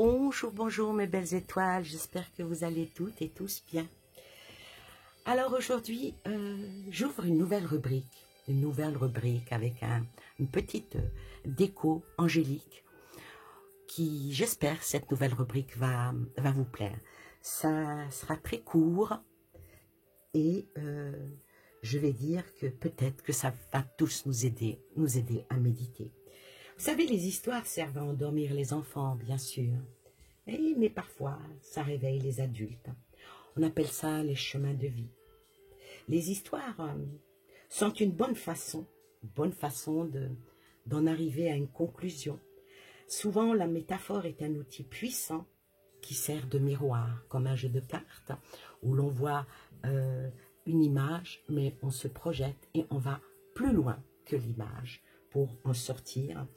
Bonjour, bonjour mes belles étoiles, j'espère que vous allez toutes et tous bien. Alors aujourd'hui, j'ouvre une nouvelle rubrique avec une petite déco angélique qui, j'espère, cette nouvelle rubrique va vous plaire. Ça sera très court et je vais dire que peut-être que ça va tous nous aider à méditer. Vous savez, les histoires servent à endormir les enfants, bien sûr, mais parfois, ça réveille les adultes. On appelle ça les chemins de vie. Les histoires sont une bonne façon d'en arriver à une conclusion. Souvent, la métaphore est un outil puissant qui sert de miroir, comme un jeu de cartes, où l'on voit une image, mais on se projette et on va plus loin que l'image pour en sortir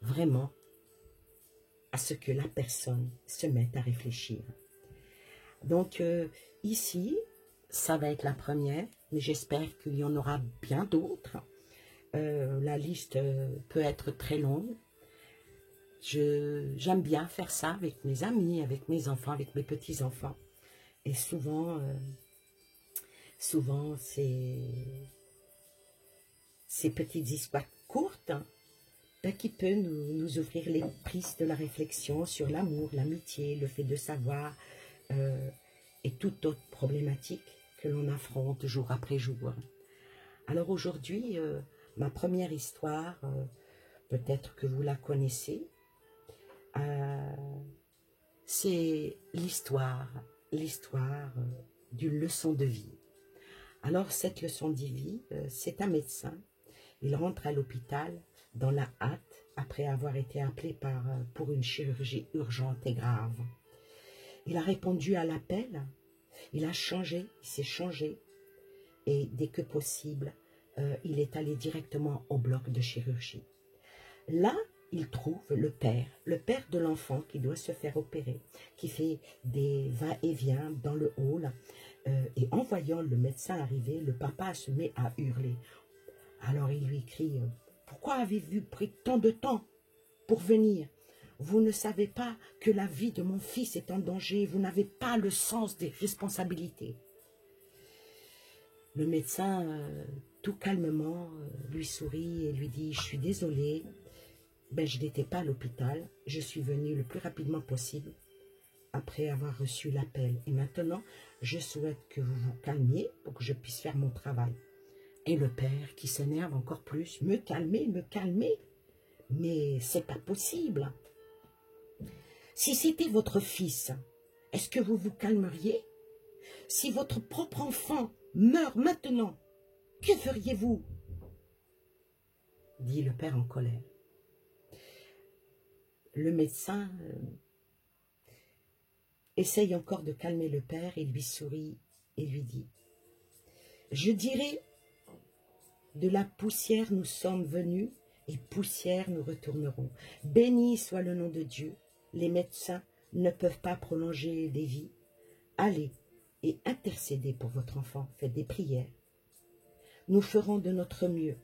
vraiment à ce que la personne se mette à réfléchir. Donc ici, ça va être la première, mais j'espère qu'il y en aura bien d'autres. La liste peut être très longue. J'aime bien faire ça avec mes amis, avec mes enfants, avec mes petits-enfants. Et souvent ces petites histoires courtes qui peuvent nous ouvrir les prismes de la réflexion sur l'amour, l'amitié, le fait de savoir et toute autre problématique que l'on affronte jour après jour. Alors aujourd'hui, ma première histoire, peut-être que vous la connaissez, c'est l'histoire d'une leçon de vie. Alors cette leçon de vie, c'est un médecin. Il rentre à l'hôpital dans la hâte après avoir été appelé pour une chirurgie urgente et grave. Il a répondu à l'appel, il s'est changé et dès que possible, il est allé directement au bloc de chirurgie. Là, il trouve le père de l'enfant qui doit se faire opérer, qui fait des va-et-vient dans le hall. Et en voyant le médecin arriver, le papa se met à hurler. Alors il lui crie « Pourquoi avez-vous pris tant de temps pour venir? Vous ne savez pas que la vie de mon fils est en danger, vous n'avez pas le sens des responsabilités. » Le médecin, tout calmement, lui sourit et lui dit « Je suis désolé, je n'étais pas à l'hôpital, je suis venu le plus rapidement possible après avoir reçu l'appel. Et maintenant, je souhaite que vous vous calmiez pour que je puisse faire mon travail. » Et le père, qui s'énerve encore plus, « Me calmer, mais c'est pas possible. Si c'était votre fils, est-ce que vous vous calmeriez? Si votre propre enfant meurt maintenant, que feriez-vous? » dit le père en colère. Le médecin essaye encore de calmer le père, il lui sourit et lui dit « Je dirais, de la poussière nous sommes venus et poussière nous retournerons. Béni soit le nom de Dieu. Les médecins ne peuvent pas prolonger les vies. Allez et intercédez pour votre enfant, faites des prières. Nous ferons de notre mieux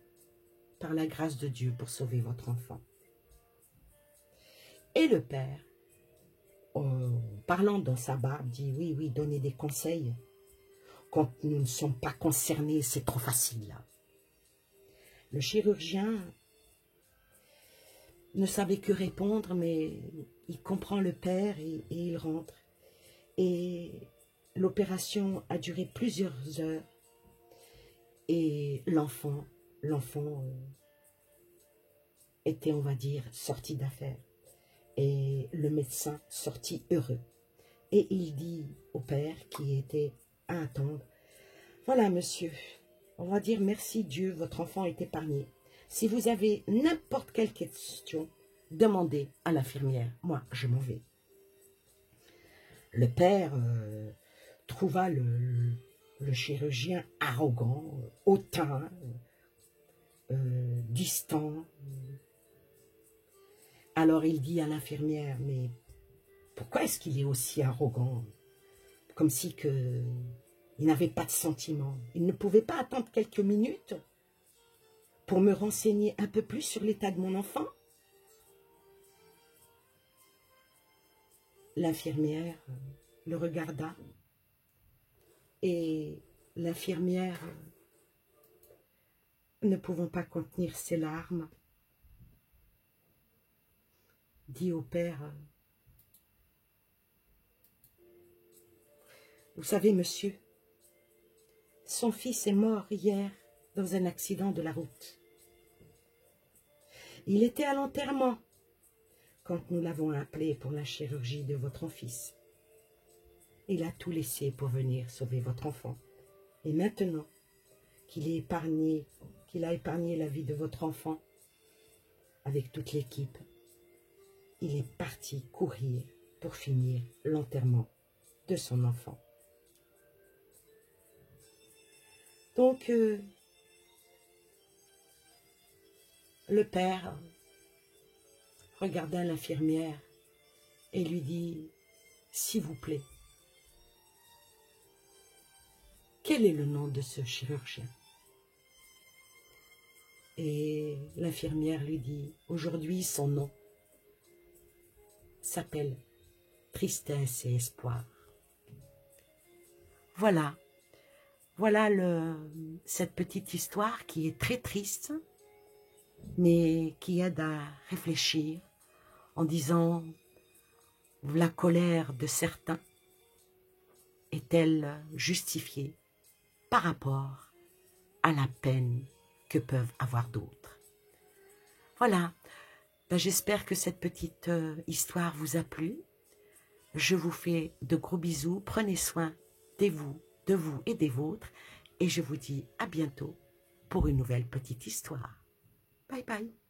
par la grâce de Dieu pour sauver votre enfant. » Et le père, en parlant dans sa barbe, dit « Oui, donnez des conseils. Quand nous ne sommes pas concernés, c'est trop facile. Là. » Le chirurgien ne savait que répondre, mais il comprend le père et il rentre. Et l'opération a duré plusieurs heures. Et l'enfant était, on va dire, sorti d'affaire. Et le médecin sortit heureux. Et il dit au père qui était à attendre, « Voilà, monsieur, on va dire merci Dieu, votre enfant est épargné. Si vous avez n'importe quelle question, demandez à l'infirmière. Moi, je m'en vais. » Le père trouva le chirurgien arrogant, hautain, distant. Alors il dit à l'infirmière, « Mais pourquoi est-ce qu'il est aussi arrogant? » Comme si il n'avait pas de sentiments. Il ne pouvait pas attendre quelques minutes pour me renseigner un peu plus sur l'état de mon enfant. L'infirmière le regarda et l'infirmière, ne pouvant pas contenir ses larmes, dit au père, « Vous savez, monsieur, son fils est mort hier dans un accident de la route. Il était à l'enterrement quand nous l'avons appelé pour la chirurgie de votre fils. Il a tout laissé pour venir sauver votre enfant. Et maintenant qu'il a épargné la vie de votre enfant, avec toute l'équipe, il est parti courir pour finir l'enterrement de son enfant. » Donc, le père regarda l'infirmière et lui dit, « S'il vous plaît, quel est le nom de ce chirurgien ?» Et l'infirmière lui dit, « Aujourd'hui, son nom s'appelle Tristesse et Espoir. » Voilà, voilà cette petite histoire qui est très triste, mais qui aide à réfléchir en disant la colère de certains est-elle justifiée par rapport à la peine que peuvent avoir d'autres. Voilà, j'espère que cette petite histoire vous a plu. Je vous fais de gros bisous, prenez soin de vous et des vôtres, et je vous dis à bientôt pour une nouvelle petite histoire. Bye bye.